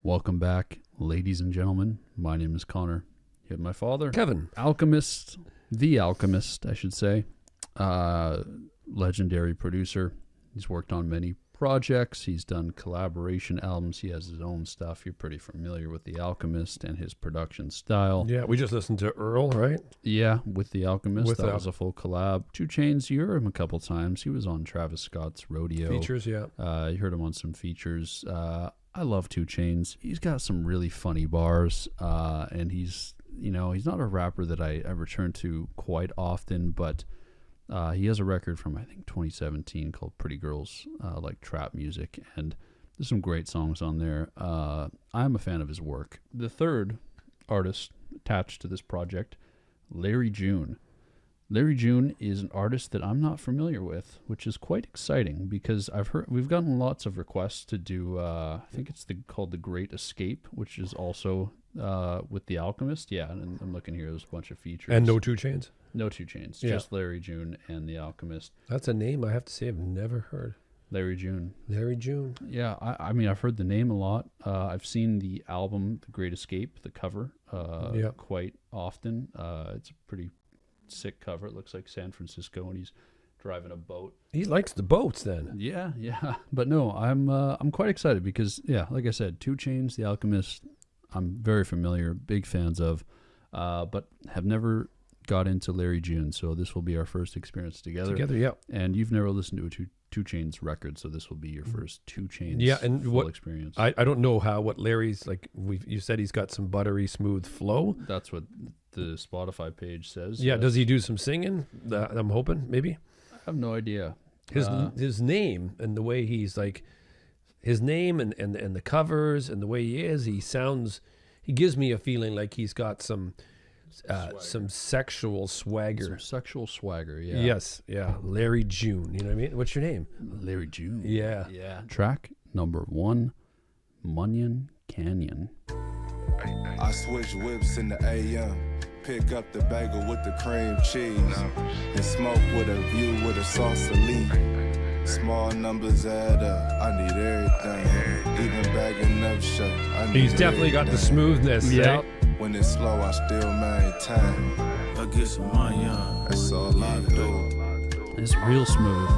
Welcome back, ladies and gentlemen. My name is Connor. You have my father, Kevin. Alchemist, the Alchemist, I should say. Legendary producer. He's worked on many projects. He's done collaboration albums. He has his own stuff. You're pretty familiar with the Alchemist and his production style. Yeah, we just listened to Earl, right? Yeah, with the Alchemist. With that was a full collab. 2 Chainz, you heard him a couple times. He was on Travis Scott's Rodeo. Features, yeah. You heard him on some features. I love 2 Chainz. He's got some really funny bars, and he's not a rapper that I return to quite often, but he has a record from, I think, 2017 called Pretty Girls Like Trap Music, and there's some great songs on there. I'm a fan of his work. The third artist attached to this project, Larry June. Larry June is an artist that I'm not familiar with, which is quite exciting because we've gotten lots of requests to do, I think it's called The Great Escape, which is also with the Alchemist. Yeah, and I'm looking here, there's a bunch of features. And no 2 Chainz? No 2 Chainz, Yeah. just Larry June and the Alchemist. That's a name I have to say I've never heard. Larry June. Larry June. Yeah, I mean, I've heard the name a lot. I've seen the album, The Great Escape, the cover, quite often. It's a pretty sick cover. It looks like San Francisco, and he's driving a boat. He likes the boats then. Yeah. But no, I'm quite excited because, yeah, like I said, 2 Chainz, The Alchemist, I'm very familiar, big fans of, but have never got into Larry June, so this will be our first experience together. Yeah. And you've never listened to a 2 Chainz record, so this will be your first 2 Chainz full experience. I don't know what Larry's like. You said he's got some buttery smooth flow. That's what the Spotify page says. Yeah, does he do some singing? I'm hoping, maybe. I have no idea. His name and the way he's like, his name and the covers and the way he is, he gives me a feeling like he's got some sexual swagger. Some sexual swagger, yeah. Yes, yeah. Larry June, you know what I mean? What's your name? Larry June. Yeah. Track number 1, Munyon Canyon. I switch whips in the AM, pick up the bagel with the cream cheese, and smoke with a view with a sauce elite. Small numbers add up, I need everything, even bagging up shit. He's definitely got the smoothness. Yeah. When it's slow, I still maintain. I get some money on. That's all I do. It's real smooth.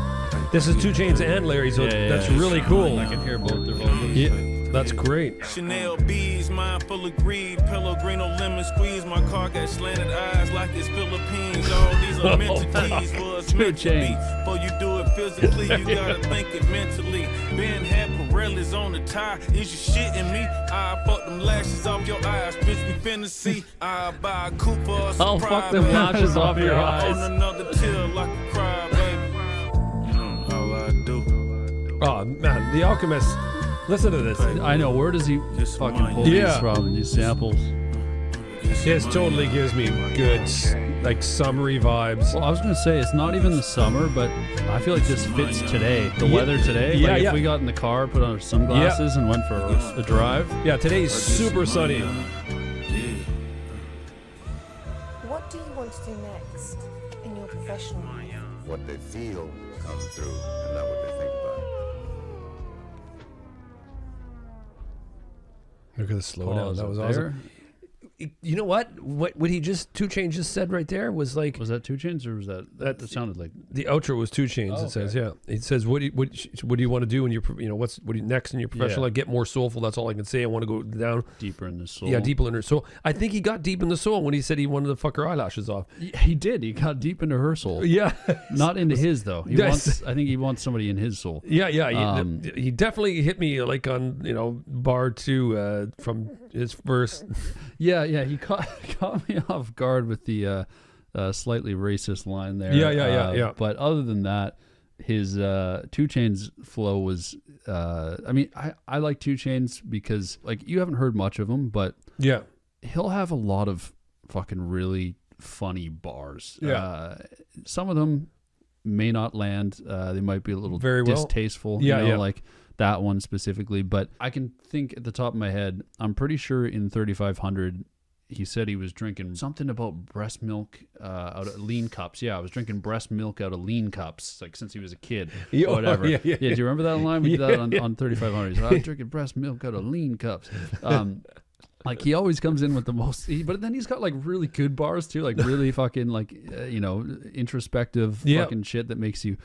This is 2 Chainz and Larry, so that's really cool. I can hear both their vocals. Yeah, that's great. Chanel bees, mind full of greed. Pellegrino lemon squeeze. My car got slanted eyes like it's Philippines. All these are mental keys for us meant to be. Before you do it physically, you gotta think it mentally. Ben had Pirellis on the tie. Is you shitting me? I fuck them lashes off your eyes. Bitch, we finna see. I buy a coupe for a surprise. I'll fuck them lashes off your eyes. On another till like a cry, baby. All I do. Oh, man, The Alchemist. Listen to this. I know, where does he fucking pull these from, these samples? This totally gives me good, like, summery vibes. Well, I was going to say, it's not even the summer, but I feel like this fits today. The weather today. Yeah, like yeah. If we got in the car, put on our sunglasses, and went for a drive. Yeah, today's super sunny. What do you want to do next in your professional life? What they feel comes through and not what they think about. Look at the slow down. That was there. awesome. You know what? What he just 2 Chainz just said right there was like, Was that 2 Chainz, or was that sounded like the outro was 2 Chainz. Oh, it says, okay. yeah. It says, what do you want to do when you're, what do you next in your professional life? Get more soulful. That's all I can say. I want to go down deeper in the soul? Yeah, deeper in her soul. I think he got deep in the soul when he said he wanted to fuck her eyelashes off. He did. He got deep into her soul. Yeah, Not into his though. I think he wants somebody in his soul. Yeah. He definitely hit me like on bar 2 from his first. Yeah. He caught me off guard with the slightly racist line there. Yeah. But other than that, his 2 Chainz flow was. I like 2 Chainz because like you haven't heard much of him, but Yeah. he'll have a lot of fucking really funny bars. Yeah. Some of them may not land. They might be a little Very well. distasteful. Yeah. Like that one specifically. But I can think at the top of my head, I'm pretty sure in 3500 he said he was drinking something about breast milk out of lean cups. Yeah, I was drinking breast milk out of lean cups, like since he was a kid, or whatever. Yeah, Do you remember that line? We did that on 3500. So I was drinking breast milk out of lean cups. Like he always comes in with the most, but then he's got like really good bars too, like really fucking like introspective fucking shit that makes you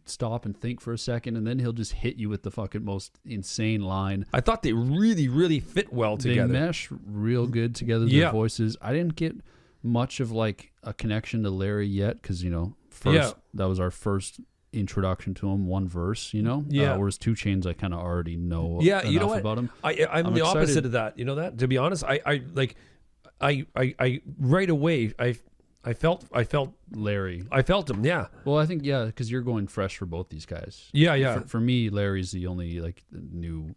stop and think for a second, and then he'll just hit you with the fucking most insane line. I thought they really, really fit well together. They mesh real good together, their voices. I didn't get much of like a connection to Larry yet, because that was our first introduction to him, one verse, whereas 2 Chainz I kind of already know enough about him. I'm the opposite of that. You know that, to be honest, I right away I felt Larry. I felt him, yeah. Well, I think because you're going fresh for both these guys. Yeah. For me, Larry's the only like new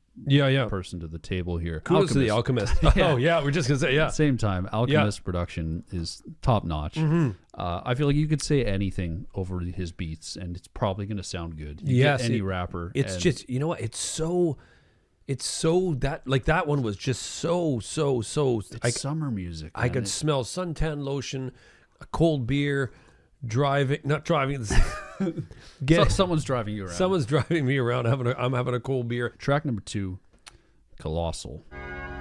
person to the table here. Kudos to the Alchemist. Oh yeah, we're just gonna say At the same time, Alchemist production is top notch. I feel like you could say anything over his beats, and it's probably gonna sound good. Get any rapper. It's just what it's so that like that one was just so. It's summer music. I could smell suntan lotion, a cold beer, not driving. Someone's driving you around. Someone's driving me around. I'm having a cold beer. Track number 2, Colossal.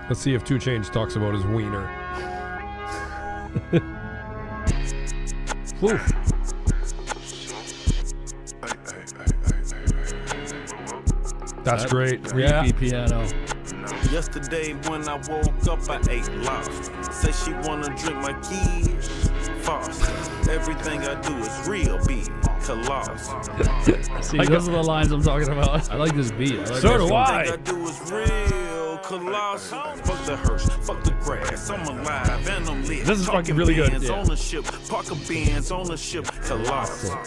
Let's see if 2 Chainz talks about his wiener. Woo. That's great. Creepy piano. Yesterday when I woke up, I ate lobster. Said she wanna drink my kids. Foster. Everything I do is real big. Colossal. See, those are the lines I'm talking about. I like this beat. So do I. Everything I do is real. Colossal. Fuck the hearse. Fuck the grass. I'm alive and I'm lit. This is fucking really good. On the ship. Parker Benz on the ship. Colossal.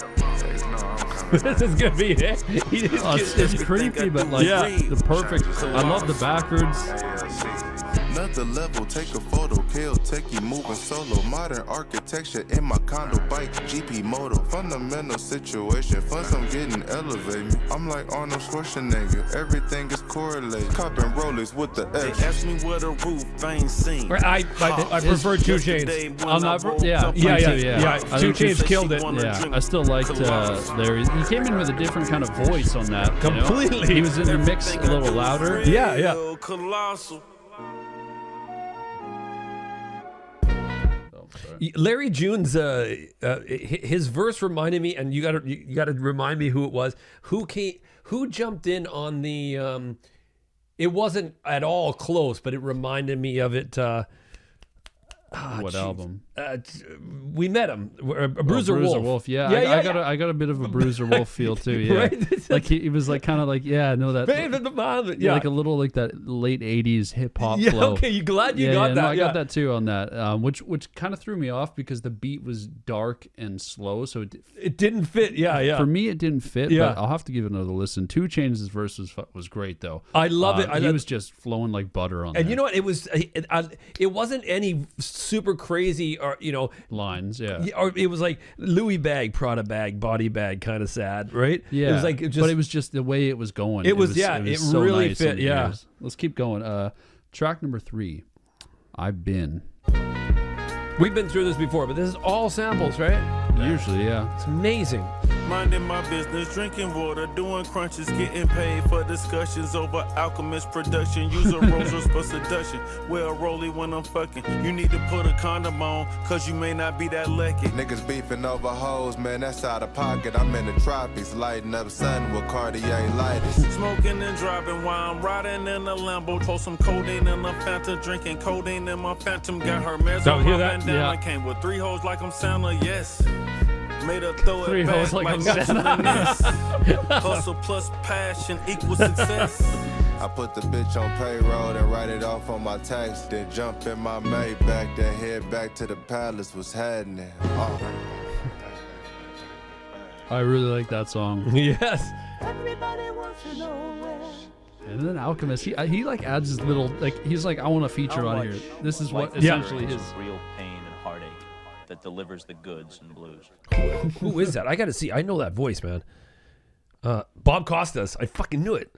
This is gonna be it. It's creepy, but like the perfect. I love the backwards. Another level, take a photo, kill, techie moving solo. Modern architecture in my condo, bike, GP moto. Fundamental situation, funds I'm getting elevated. I'm like Arnold Schwarzenegger, everything is correlated. Copping rollers with the They X. asked me where the roof thing seen. I prefer 2 Chainz. I'm not. Yeah. 2 Chainz killed it. Yeah, I still liked Larry. He came in with a different kind of voice on that. Completely. He was in the mix a little louder. Yeah. Colossal. Larry June's his verse reminded me, and you got to remind me who it was. Who jumped in on the? It wasn't at all close, but it reminded me of it. What album? We met him. Bruiser Wolf. Yeah, I got a bit of a Bruiser Wolf feel too. Yeah, right? Like he was like kind of like that. Yeah, like a little like that late '80s hip hop Yeah, flow. okay, you glad you got that? No, I got that too on that. Which kind of threw me off because the beat was dark and slow, so it didn't fit. Yeah. For me, it didn't fit. Yeah. But I'll have to give it another listen. 2 Chainz' verse was great though. I love it. He was just flowing like butter on. And you know what? It wasn't any super crazy or lines. Yeah. Or it was like Louis bag, Prada bag, body bag, kind of sad, right? Yeah. It was like but it was just the way it was going. It was so really nice fit. Yeah. Let's keep going. Track number 3, I've Been. We've been through this before, but this is all samples, right? Usually, yeah. It's amazing. Minding my business, drinking water, doing crunches, getting paid for discussions over Alchemist production. Using roses for seduction. Well, rolly when I'm fucking. You need to put a condom on, cause you may not be that lucky. Niggas beefing over hoes, man, that's out of pocket. I'm in the tropics, lighting up sun with Cartier lighters. Smoking and driving while I'm riding in a Lambo. Pour some codeine in a Fanta, drinking codeine in my Phantom. Got her mess on my bandana. I came with 3 hoes like I'm Santa, yes. Made her throw 3 it back hoes like I'm Santa. Hustle plus passion equals success. I put the bitch on payroll and write it off on my tax. Then jump in my Maybach, then head back to the palace. What's happening? I really like that song. Yes. Everybody wants to know where. And then Alchemist, he like adds his little he's like, I want to feature on here. This is what essentially his real pain and heartache that delivers the goods and blues. Who is that? I got to see. I know that voice, man. Bob Costas. I fucking knew it.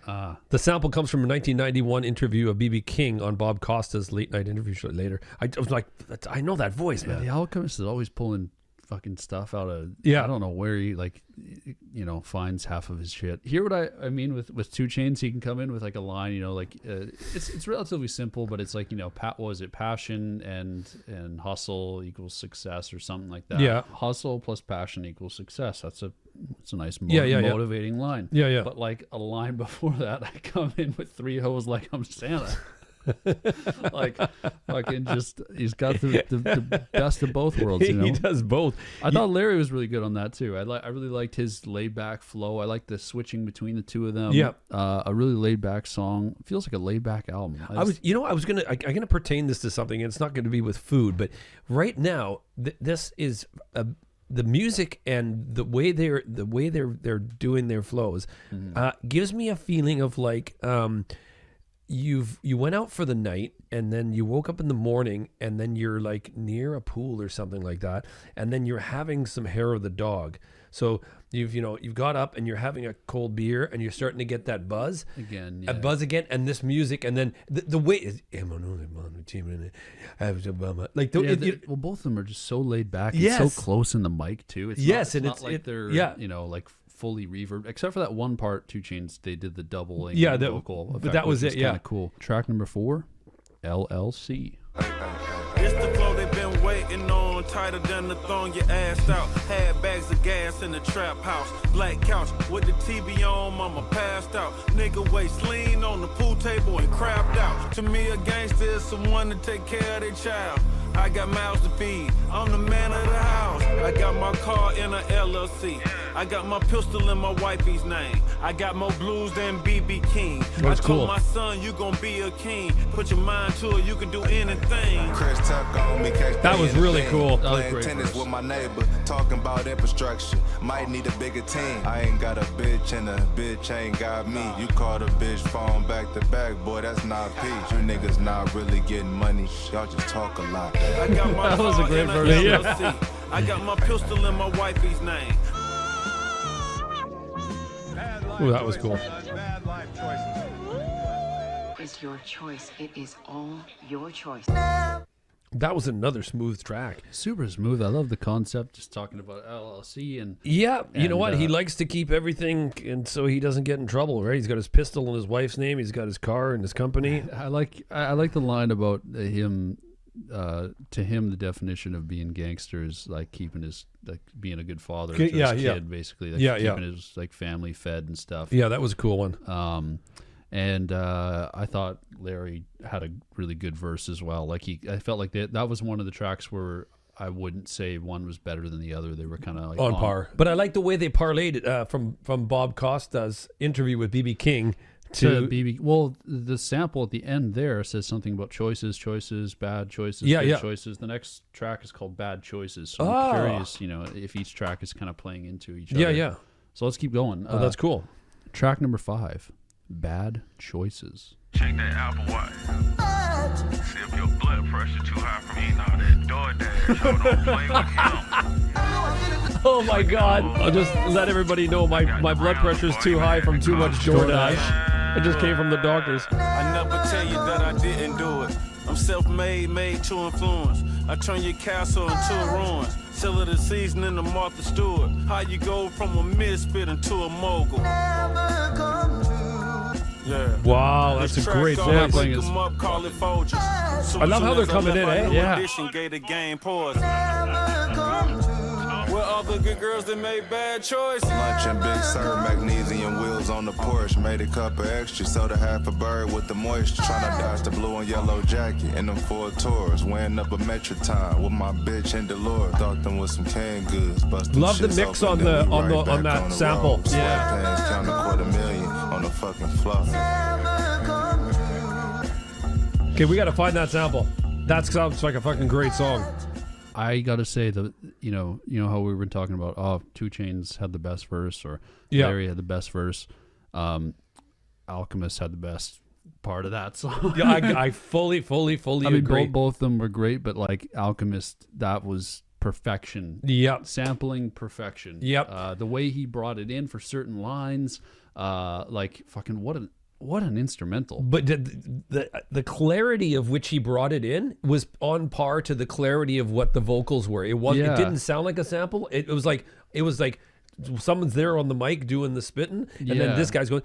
The sample comes from a 1991 interview of B.B. King on Bob Costa's late night interview show later. I was like, I know that voice, Yeah, man. the Alchemist is always pulling fucking stuff out of. Yeah. I don't know where he finds half of his shit. Hear what I mean with 2 Chainz? He can come in with like a line, it's relatively simple, but it's like passion and hustle equals success or something like that. Yeah. Hustle plus passion equals success. It's a nice motivating line. Yeah, yeah. But like a line before that, I come in with 3 hoes like I'm Santa. Like fucking just he's got the best of both worlds. He does both. I thought Larry was really good on that too. I really liked his laid back flow. I like the switching between the two of them. Yeah. A really laid back song. Feels like a laid back album. I'm gonna pertain this to something, and it's not going to be with food, but right now this is the music and the way they're doing their flows gives me a feeling of like you went out for the night and then you woke up in the morning and then you're like near a pool or something like that, and then you're having some hair of the dog. So you've got up and you're having a cold beer and you're starting to get that buzz again, and this music, and then the way is like well, both of them are just so laid back. Yes. And so close in the mic too. It's not like they're like fully reverb, except for that one part. 2 Chainz, they did the doubling vocal effect, but that was it. Yeah, kind of cool. Track number 4, LLC. It's the flow they've been waiting on, tighter than the thong you assed out. Had bags of gas in the trap house, black couch with the TV on, mama passed out. Nigga waist lean on the pool table and crapped out. To me, a gangster is someone to take care of their child. I got mouths to feed, I'm the man of the house. I got my car in a LLC. I got my pistol in my wifey's name. I got more blues than B.B. King. That's I told cool. my son, you gon' be a king. Put your mind to it, you can do anything. Chris Tuck on me, catch That was really cool. That was Playing great tennis verse. with my neighbor, talking about infrastructure. Might need a bigger team. I ain't got a bitch and a bitch ain't got me. You call the bitch phone back to back, boy, that's not peach. You niggas not really getting money. Y'all just talk a lot. I got my That was a car great in verse. LLC. I got my pistol in my wifey's name. Ooh, that was cool. It's your choice. It is all your choice. That was another smooth track. Super smooth. I love the concept. Just talking about LLC and Yeah, you know And, what? He likes to keep everything, and so he doesn't get in trouble, right? He's got his pistol in his wife's name. He's got his car and his company. I like the line about him. To him, the definition of being gangster is like keeping his being a good father to his kid, basically. Like keeping his like family fed and stuff. Yeah, that was a cool one. And I thought Larry had a really good verse as well. Like I felt like that was one of the tracks where I wouldn't say one was better than the other. They were kind of like on par. But I like the way they parlayed it from Bob Costa's interview with B.B. King to BB. Well, the sample at the end there says something about choices, bad choices, good choices. The next track is called Bad Choices. So I'm curious, if each track is kind of playing into each other. Yeah. So let's keep going. Oh, that's cool. Track number 5, Bad Choices. Check that Apple Watch. See if your blood pressure too high from eating all that DoorDash. So don't play with him. Oh my God! I'll just let everybody know my blood pressure is too high from too much DoorDash. It just came from the doctors. I never tell you that I didn't do it. I'm self-made, made to influence. I turn your castle into a ruin. Sell it a seasoning to Martha Stewart. How you go from a misfit into a mogul. Yeah. Wow, that's a great voice. I love how they're coming in, eh? Yeah. Where all the good girls that made bad choices. Lunch and Big Sur, magnesium wheels on the Porsche. Made a cup of extra, sold a half a bird with the moisture. Tryna dodge the blue and yellow jacket in them 4 tours. Weighing up a metric time with my bitch and Delore. Thought them with some canned goods. Love the mix on that sample. Yeah. Count $250,000 on the fucking floor. Okay, we got to find that sample. That sounds like a fucking great song. I gotta say that you know how we were talking about 2 Chainz had the best verse or Yeah. Larry had the best verse. Alchemist had the best part of that song. Yeah, I fully agree. Both of them were great, but like Alchemist, that was perfection. Yep. Sampling perfection. Yep. The way he brought it in for certain lines, like fucking what an what an instrumental. But the clarity of which he brought it in was on par to the clarity of what the vocals were. It wasn't. Yeah. It didn't sound like a sample. It was like someone's there on the mic doing the spitting, and then this guy's going.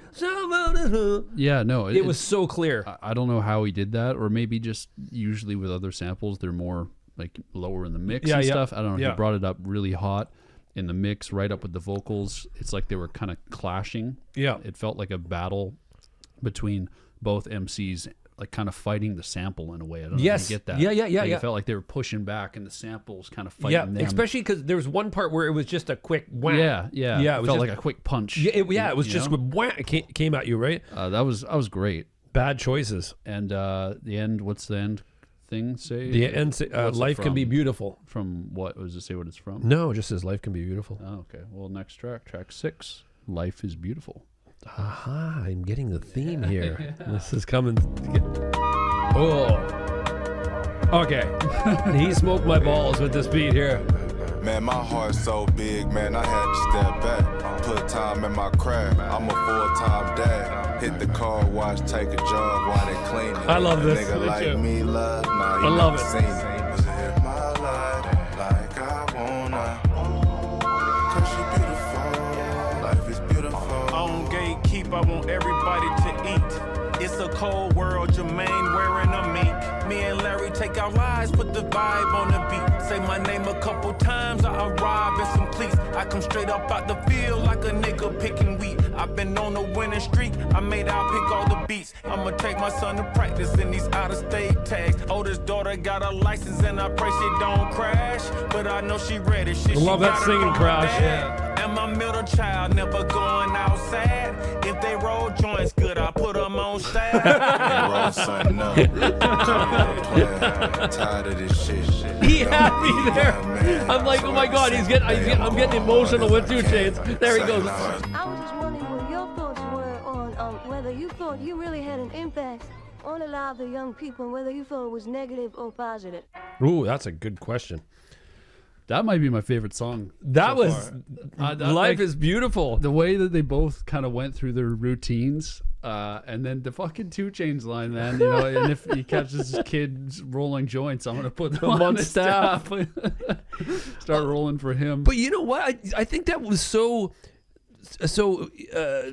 Yeah, no, it was so clear. I don't know how he did that, or maybe just usually with other samples they're more like lower in the mix and stuff. I don't know. He brought it up really hot in the mix, right up with the vocals. It's like they were kind of clashing. Yeah, it felt like a battle between both MCs, like kind of fighting the sample in a way. I don't know if you get that. Yeah. It felt like they were pushing back and the samples kind of fighting them. Especially because there was one part where it was just a quick whack. Yeah. It felt like a quick punch. Yeah, it was just whack. It came at you, right? That was great. Bad choices. And the end, what's the end thing say? The end, life can be beautiful. From what? Does it say what it's from? No, it just says life can be beautiful. Oh, okay. Well, next track 6, Life is Beautiful. Aha, I'm getting the theme here. This is coming. Oh. Okay. He smoked my balls with this beat here. Man, my heart's so big, man, I had to step back. Put time in my craft. I'm a full-time dad. Hit the car wash, take a jog while they clean it. I love this. Nigga like me, love. Nah, I love it. Seen it. Was it my life like I wanna? 'Cause she beautiful. Life is beautiful. On gatekeep, I want everybody to eat. It's a cold world, Jermaine wearing a mink. Me and Larry take our lives, put the vibe on the beat. Say my name a couple times, I arrive in some cleats. I come straight up out the field like a nigga picking wheat. I've been on a winning streak, I made out pick all the beats. I'ma take my son to practice in these out-of-state tags. Oldest daughter got a license and I pray she don't crash. But I know she ready, shit, I love she that got it singing from crash, her dad. And my middle child never going outside. If they roll joints good, I put them on staff. Roll something up. Tired of this shit. He had me there. I'm like, oh my god, I'm getting emotional with 2 Chainz. There he goes. I was just wondering what your thoughts were on whether you thought you really had an impact on a lot of the young people, and whether you felt it was negative or positive. Ooh, that's a good question. That might be my favorite song. That so was far. Life is Beautiful. The way that they both kind of went through their routines, and then the fucking 2 Chainz line, man. You know, and if he catches his kids rolling joints, I'm gonna put them on the staff. Start rolling for him. But you know what? I think that was so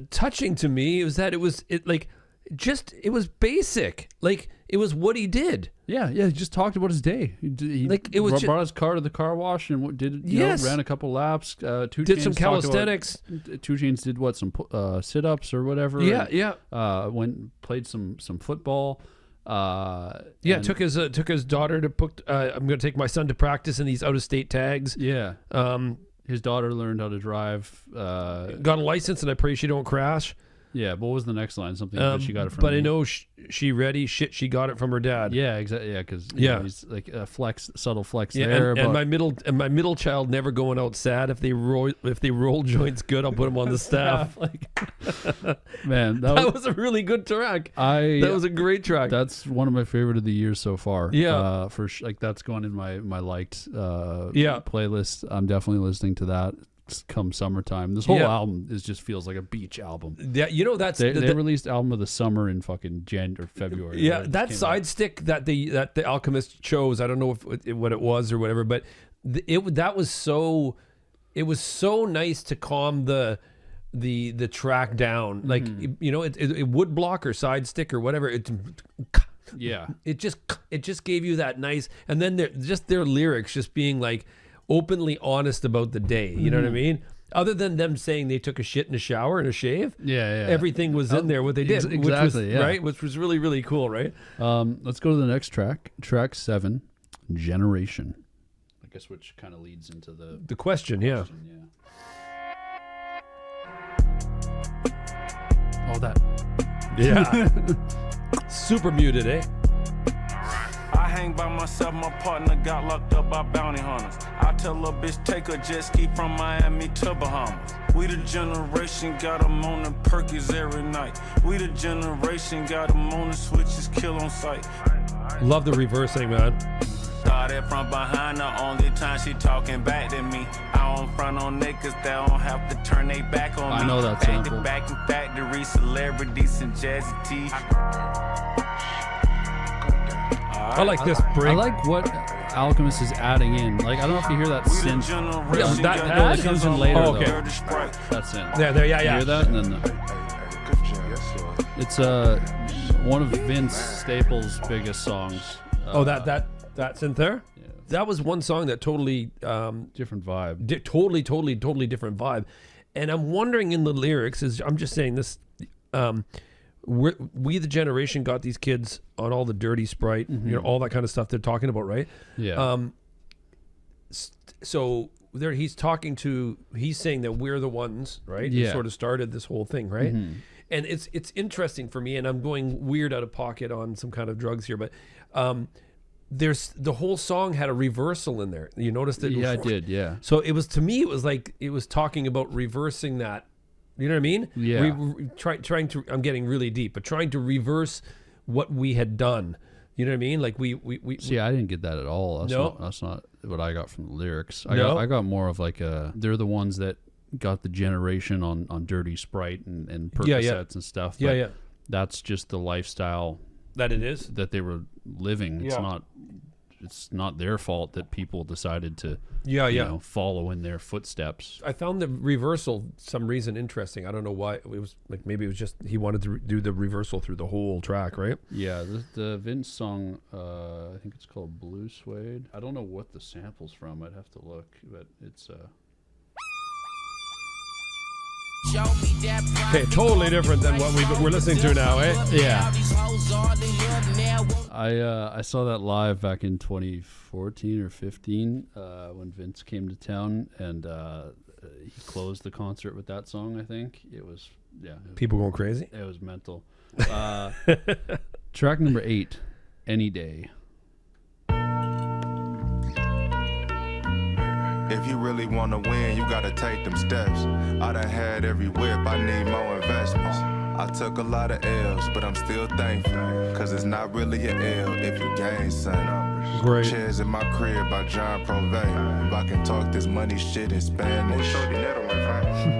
touching to me. Was that it was basic. Like it was what he did. Yeah, he just talked about his day. He brought his car to the car wash and ran a couple laps. 2 Chainz did some calisthenics. 2 Chainz did some sit-ups or whatever. Played some football. Took his daughter to put. I'm going to take my son to practice in these out-of-state tags. Yeah. His daughter learned how to drive. Got a license, and I pray she don't crash. Yeah, what was the next line? Something that she got it from. But me. I know she ready. Shit, she got it from her dad. Yeah, exactly. Yeah, because he's like a subtle flex there. And my middle child never going out sad. If they roll joints good, I'll put them on the staff. Man, that was a really good track. That was a great track. That's one of my favorite of the year so far. Yeah, that's going in my liked playlist. I'm definitely listening to that. Come summertime, this whole album just feels like a beach album. Yeah, you know that's they released album of the summer in fucking January or February. Yeah, that side stick that the Alchemist chose. I don't know what it was or whatever, but it was so nice to calm the track down. Like it wood block or side stick or whatever. It just gave you that nice, and then their lyrics just being like openly honest about the day. You know what I mean? Other than them saying they took a shit in a shower and a shave. Yeah. Everything was in there what they did. Exactly. Which was really, really cool, right? Let's go to the next track. Track 7, Generation. I guess which kind of leads into the question, yeah. Oh, that. Yeah. Super muted, eh? I hang by myself, my partner got locked up by bounty hunters. I tell a bitch take a jet ski from Miami to Bahamas. We the generation got them on the Perkies every night. We the generation got them on the switches, kill on sight. Love the reversing, man. Started from behind, the only time she talking back to me. I don't front on niggas that don't have to turn they back on me. I know that back sample. to back in factory, celebrities and jazzy tees. I like this break. I like what Alchemist is adding in. Like, I don't know if you hear that synth. Yeah, that No, it comes in later, Oh, okay. though. That's in. Yeah, there, yeah, You yeah. hear that? And then it's one of Vince Staples' biggest songs. That's in there. Yeah. That was one song that totally Different vibe. totally different vibe. And I'm wondering in the lyrics, I'm just saying this, we the generation got these kids on all the Dirty Sprite, you know, all that kind of stuff they're talking about, right? Yeah. So there he's saying that we're the ones, right? Who Yeah. sort of started this whole thing, right? And it's interesting for me, and I'm going weird out of pocket on some kind of drugs here, but there's the whole song had a reversal in there. You noticed it? Yeah, I did. Yeah. So it was, to me, it was like it was talking about reversing that. You know what I mean? Yeah. Trying to. I'm getting really deep, but trying to reverse what we had done. You know what I mean? Like we See, I didn't get that at all. That's not what I got from the lyrics. I got more of like they're the ones that got the generation on Dirty Sprite and Percocets and stuff. Yeah, but yeah. That's just the lifestyle that it is. that they were living. Yeah. It's not their fault that people decided to Yeah, you yeah. know, follow in their footsteps. I found the reversal some reason interesting. I don't know why. It was like maybe it was just he wanted to do the reversal through the whole track, right? Yeah, the Vince song, I think it's called Blue Suede. I don't know what the sample's from. I'd have to look, but it's Okay, totally different than what we're listening to now, eh? yeah. I saw that live back in 2014 or 15 when Vince came to town, and he closed the concert with that song. I think it was People going crazy. It was mental. Track number 8, Any Day. If you really wanna win, you gotta take them steps. I done had every whip, I need more investments. I took a lot of L's, but I'm still thankful. Cause it's not really an L if you gain something. Great. Chairs in my crib by John Prove. If I can talk this money shit in Spanish.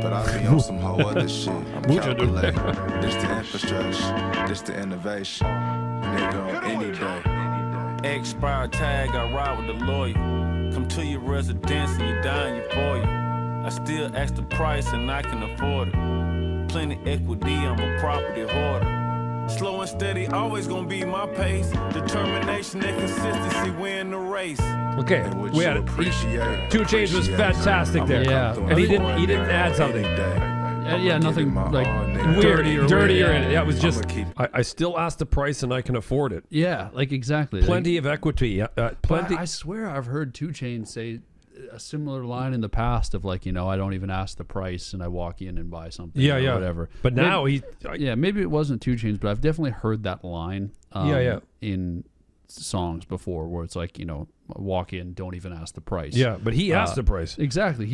But I be on some whole other shit. I'm calculating. This the infrastructure, this the innovation. Nigga on any day. Expired tag, I ride with the lawyer. Come to your residence and you die in your foyer. I still ask the price and I can afford it. Plenty equity, I'm a property hoarder. Slow and steady, always gonna be my pace. Determination and consistency win the race. Okay, we had 2 Chainz was fantastic there. Yeah. And he didn't add something Yeah, nothing like weird, dirty dirtier weird. in it. Yeah, it was just I still ask the price and I can afford it. Yeah, like exactly. Plenty of equity. Plenty. I swear I've heard 2 Chainz say a similar line in the past of like, you know, I don't even ask the price and I walk in and buy something. Yeah, or yeah. whatever. But now maybe it wasn't 2 Chainz, but I've definitely heard that line. In songs before where it's like, you know, walk in, don't even ask the price. Yeah, but he asked the price. Exactly.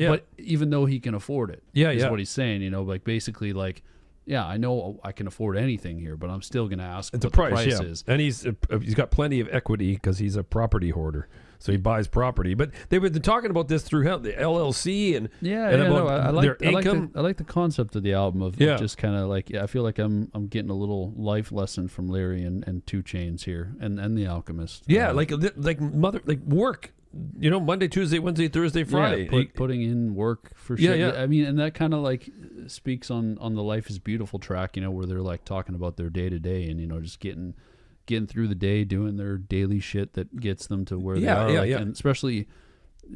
But even though he can afford it. Is what he's saying, you know, like basically like, yeah, I know I can afford anything here, but I'm still going to ask what the price is. And he's got plenty of equity because he's a property hoarder. So he buys property. But they were talking about this through the LLC and I like their income. I like the concept of the album of just kind of like, I feel like I'm getting a little life lesson from Larry and 2 Chainz here and the Alchemist. Yeah, like work. You know, Monday, Tuesday, Wednesday, Thursday, Friday. Putting in work for shit. Yeah. I mean, and that kind of like speaks on the Life is Beautiful track, you know, where they're like talking about their day to day and, you know, just getting through the day, doing their daily shit that gets them to where they are. And especially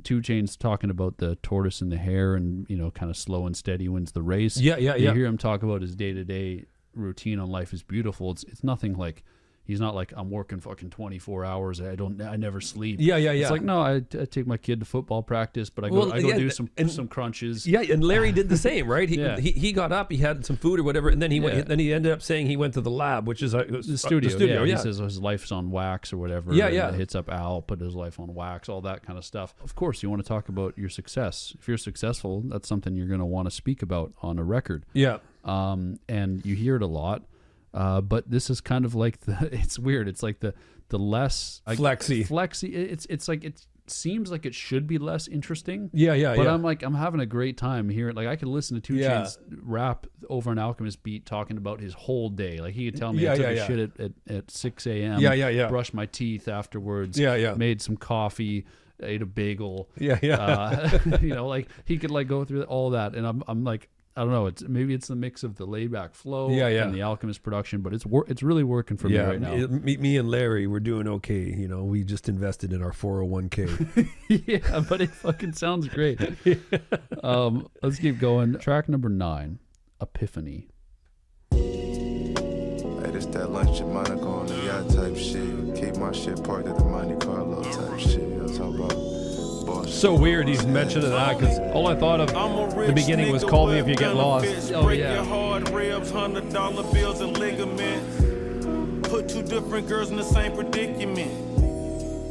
2 Chainz talking about the tortoise and the hare and, you know, kind of slow and steady wins the race. You hear him talk about his day to day routine on Life is Beautiful. It's nothing like, he's not like, I'm working fucking 24 hours. I never sleep. It's like, no, I take my kid to football practice, but I go do some crunches. Yeah, and Larry did the same, right? He got up, he had some food or whatever, and then he went. Then he ended up saying he went to the lab, which is the studio. He says his life's on wax or whatever. Yeah. Hits up Al, put his life on wax, all that kind of stuff. Of course, you want to talk about your success. If you're successful, that's something you're going to want to speak about on a record. Yeah. And you hear it a lot. But this is kind of like it's weird. It's like the less flexy. It's like it seems like it should be less interesting. Yeah. But I'm having a great time hearing. Like I could listen to 2 Chainz rap over an Alchemist beat talking about his whole day. Like he could tell me I took a shit at 6 a.m. Yeah. Brushed my teeth afterwards. Yeah. Made some coffee. Ate a bagel. Yeah. You know, like he could like go through all that, and I'm like, I don't know. Maybe it's the mix of the laid-back flow and the Alchemist production, but it's really working for me right now. Me and Larry, we're doing okay. You know, we just invested in our 401k. Yeah, but it fucking sounds great. Let's keep going. Track number 9, Epiphany. Hey, this that lunch at Monaco on the yacht type shit. Keep my shit parked at the Monte Carlo type shit. I'm talking about. So weird he's mentioning that, because all I thought of the beginning was Call Me If You Get Lost. Oh yeah. Hard ribs, $100 bills and ligaments. Put 2 different girls in the same predicament.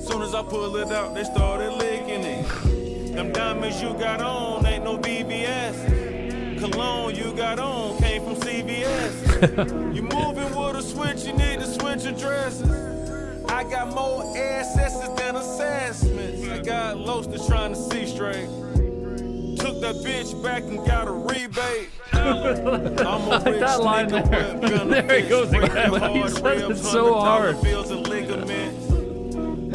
Soon as I pull it out, they started licking it. Them diamonds you got on ain't no VVS. Cologne you got on came from CVS. You moving with a switch, you need to switch addresses. I got more assessors than assessments. I got Loaster trying to see straight. Took that bitch back and got a rebate. I'm a rich that line nigga. There he goes again. But he says it so hard. Bills and ligaments.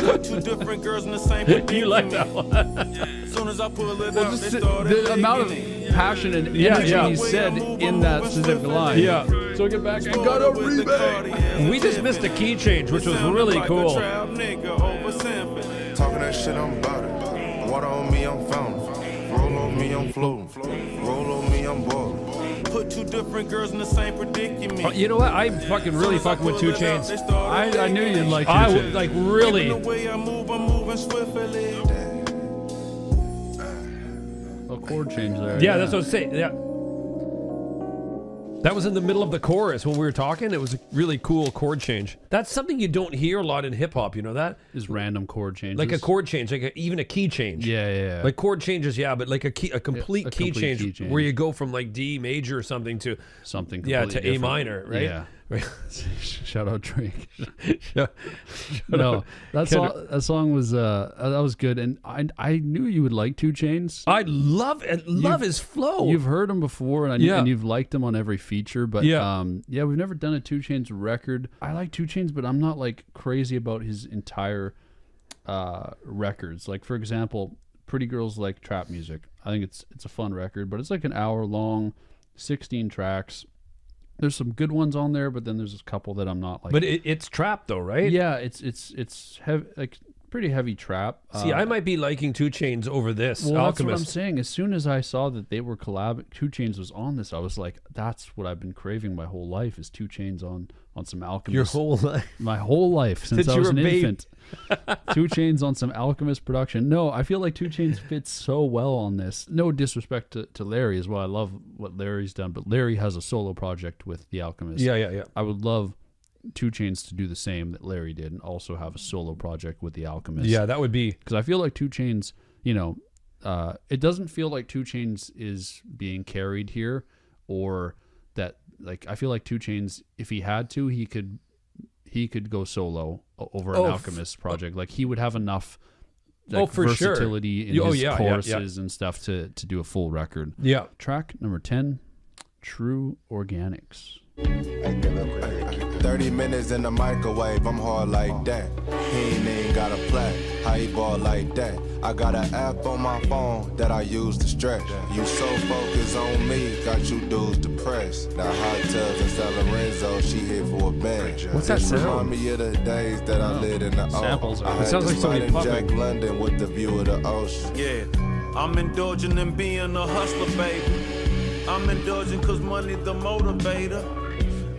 Put 2 different girls in the same predicament. You like that one? As soon as I pull it out, they started the amount of passion and energy he said in that specific line. Yeah. Took it back and got a rebate. We just missed a key change, which was really cool. Talking that shit, I'm about it. Water on me, I'm fountain. Roll on me, I'm floating. Roll on me, I'm balling. Put 2 different girls in the same predicament. You know what? I fucking really fucking with 2 Chainz. I knew you'd like 2 I Chainz. would like really. The way I move, I'm moving swiftly. A chord change there. Yeah, that's what I was saying. Yeah. That was in the middle of the chorus when we were talking. It was a really cool chord change. That's something you don't hear a lot in hip hop. You know that? Is random chord changes. Like a chord change, like even a key change. Yeah. Like chord changes, but like a complete key change where you go from like D major or something to something. Yeah, to different. A minor, right? Yeah. Right. Shout out Drake. No, that song was that was good, and I knew you would like 2 Chainz. I love his flow. You've heard him before, and and you've liked him on every feature, but we've never done a 2 Chainz record. I like 2 Chainz, but I'm not like crazy about his entire records. Like for example, Pretty Girls Like Trap Music. I think it's a fun record, but it's like an hour long, 16 tracks. There's some good ones on there, but then there's a couple that I'm not like. But it's trap though, right? Yeah, it's heavy, like pretty heavy trap. See, I might be liking 2 Chainz over this. Well, Alchemist. that's what I'm saying. As soon as I saw that they were 2 Chainz was on this, I was like, that's what I've been craving my whole life is 2 Chainz on some Alchemist. Your whole life? My whole life since I was an infant. 2 Chainz on some Alchemist production. No, I feel like 2 Chainz fits so well on this. No disrespect to Larry as well. I love what Larry's done, but Larry has a solo project with the Alchemist. Yeah. I would love 2 Chainz to do the same that Larry did and also have a solo project with the Alchemist. Yeah, that would be... Because I feel like 2 Chainz, it doesn't feel like 2 Chainz is being carried here, or that, like, I feel like 2 Chainz, if he had to, he could go solo over an Alchemist project. Like, he would have enough versatility in his choruses and stuff to do a full record. Yeah. Track number 10, True Organics. 30 minutes in the microwave, I'm hard like that. He ain't even got a plaque, how he ball like that. I got an app on my phone that I use to stretch. You so focused on me, got you dudes depressed. Now hot tubs in San Lorenzo, she here for a band. What's that sound? Remind me of the days that I lived in the Samples. I It sounds like somebody in puffing. Jack London with the view of the ocean. Yeah, I'm indulging in being a hustler, baby. I'm indulging cause money the motivator.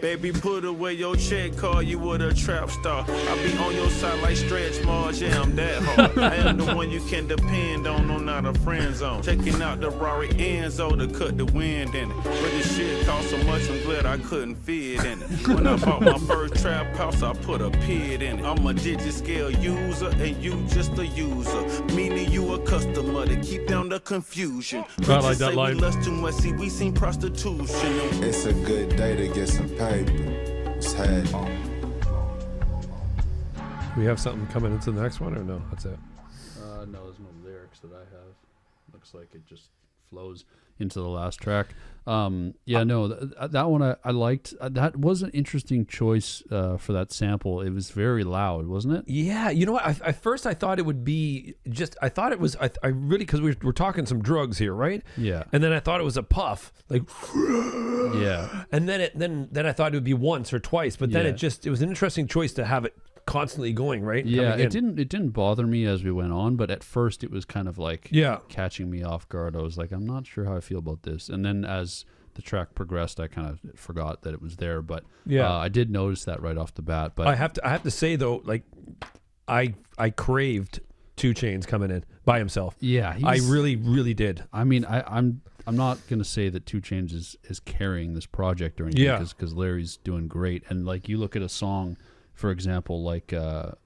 Baby, put away your check, call you with a trap star. I be on your side like Stretch Marks, yeah, I'm that hard. I am the one you can depend on, no, not a friend zone. Checking out the Rari Enzo to cut the wind in it. But this shit cost so much, I'm glad I couldn't fit in it. When I bought my first trap house, I put a pit in it. I'm a digit scale user, and you just a user. Meaning you a customer to keep down the confusion. I like that line. We lust too much, see, we seen prostitution. It's a good day to get some paper. It's head. We have something coming into the next one, or no? That's it. No, there's no lyrics that I have. Looks like it just flows into the last track. That one I liked. That was an interesting choice for that sample. It was very loud, wasn't it? Yeah, you know what? At first I thought it would be just. I thought it was. I really, because we're talking some drugs here, right? Yeah. And then I thought it was a puff, like. Yeah. And then I thought it would be once or twice, but then it was an interesting choice to have it constantly going, right? Yeah, it didn't bother me as we went on, but at first it was kind of like catching me off guard. I was like, I'm not sure how I feel about this. And then as the track progressed, I kind of forgot that it was there, but I did notice that right off the bat. But I have to say though, like I craved 2 Chainz coming in by himself. Yeah, I really did. I mean, I'm not gonna say that 2 Chainz is carrying this project or anything, because Larry's doing great. And like you look at a song, for example, like the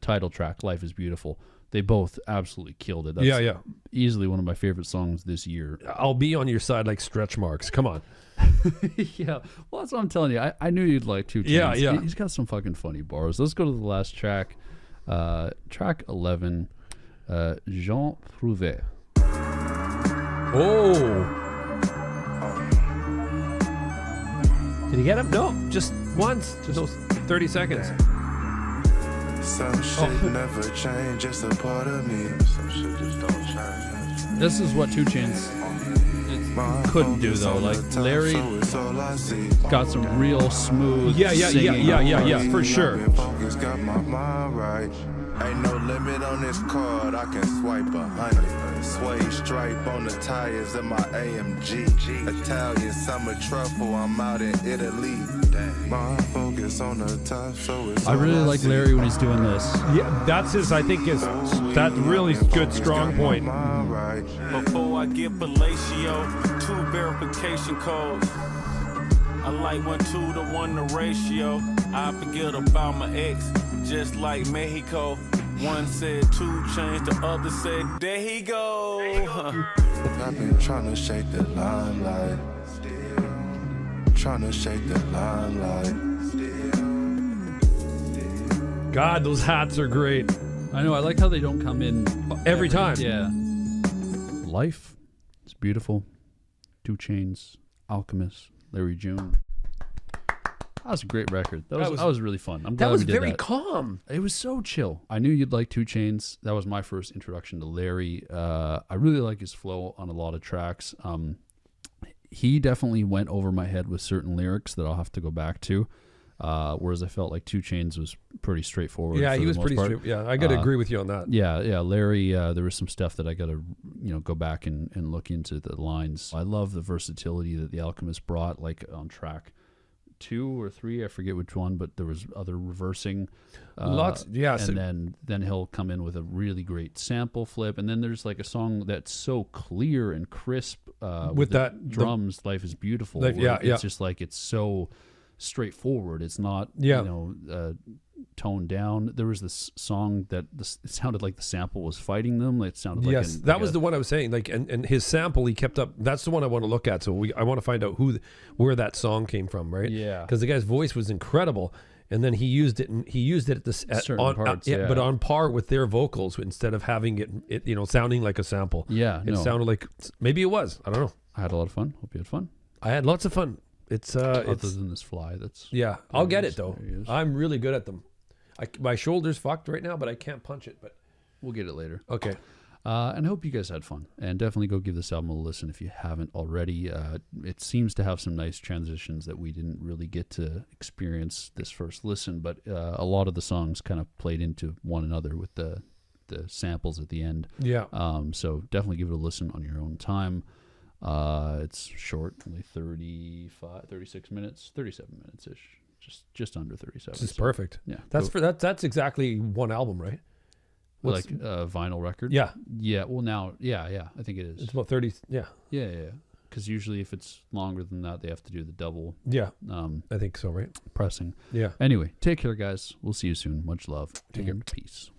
title track, "Life Is Beautiful." They both absolutely killed it. That's easily one of my favorite songs this year. I'll be on your side like stretch marks. Come on. Yeah, well, that's what I'm telling you. I knew you'd like 2 Chainz. Yeah. He's got some fucking funny bars. Let's go to the last track, track 11, Jean Prouvé. Oh. Did he get him? No, just once. Just those 30 seconds. Some shit never change, it's a part of me. Some shit just don't change. This is what 2 Chainz couldn't do though. Like Larry got some real smooth singing. For sure. Got my mind right. Ain't no limit on this card, I can swipe 100. Suede stripe on the tires of my AMG. Italian summer truffle, I'm out in Italy. My focus on the top, so it's I really like Larry when he's doing this. Yeah, that's his, I think, that really good strong point. Before I get fellatio, 2 verification codes. I like 1:2 the ratio. I forget about my ex, just like Mexico. One said 2 Chainz, the other said, there he go. I've been trying to shake the limelight. Trying to shake the limelight. God, those hats are great. I know. I like how they don't come in every time. Yeah. Life is Beautiful. 2 Chainz, Alchemist, Larry June. That was a great record. That was really fun. I'm glad that was we did very that. calm. It was so chill. I knew you'd like 2 Chainz. That was my first introduction to Larry. I really like his flow on a lot of tracks. He definitely went over my head with certain lyrics that I'll have to go back to. Whereas I felt like 2 Chainz was pretty straightforward. Yeah, he was pretty straight. Yeah, I got to agree with you on that. Yeah. Larry, there was some stuff that I got to, go back and look into the lines. I love the versatility that the Alchemist brought, like on track 2 or 3, I forget which one, but there was other reversing. Lots, yeah. And then he'll come in with a really great sample flip, and then there's like a song that's so clear and crisp with that drums. Life is Beautiful. It's just like it's so straightforward. It's not toned down. There was this song that it sounded like the sample was fighting them. It sounded like that was the one I was saying. Like, and his sample, he kept up. That's the one I want to look at. So I want to find out where that song came from, right? Yeah, because the guy's voice was incredible, and then he used it at certain parts, but on par with their vocals instead of having it sounding like a sample. Yeah, it sounded like maybe it was. I don't know. I had a lot of fun. Hope you had fun. I had lots of fun. It's other than this fly. That's I'll get it though. I'm really good at them. My shoulder's fucked right now, but I can't punch it. But we'll get it later. Okay. And I hope you guys had fun. And definitely go give this album a listen if you haven't already. It seems to have some nice transitions that we didn't really get to experience this first listen, but a lot of the songs kind of played into one another with the samples at the end. Yeah. So definitely give it a listen on your own time. It's short, only 36 minutes, 37 minutes ish, just under 37. It's perfect. Yeah, that's exactly one album, right? Like a vinyl record. Yeah. Well, now, I think it is. It's about 30. Yeah. Because usually, if it's longer than that, they have to do the double. Yeah. I think so, right? Pressing. Yeah. Anyway, take care, guys. We'll see you soon. Much love. Take care. Peace.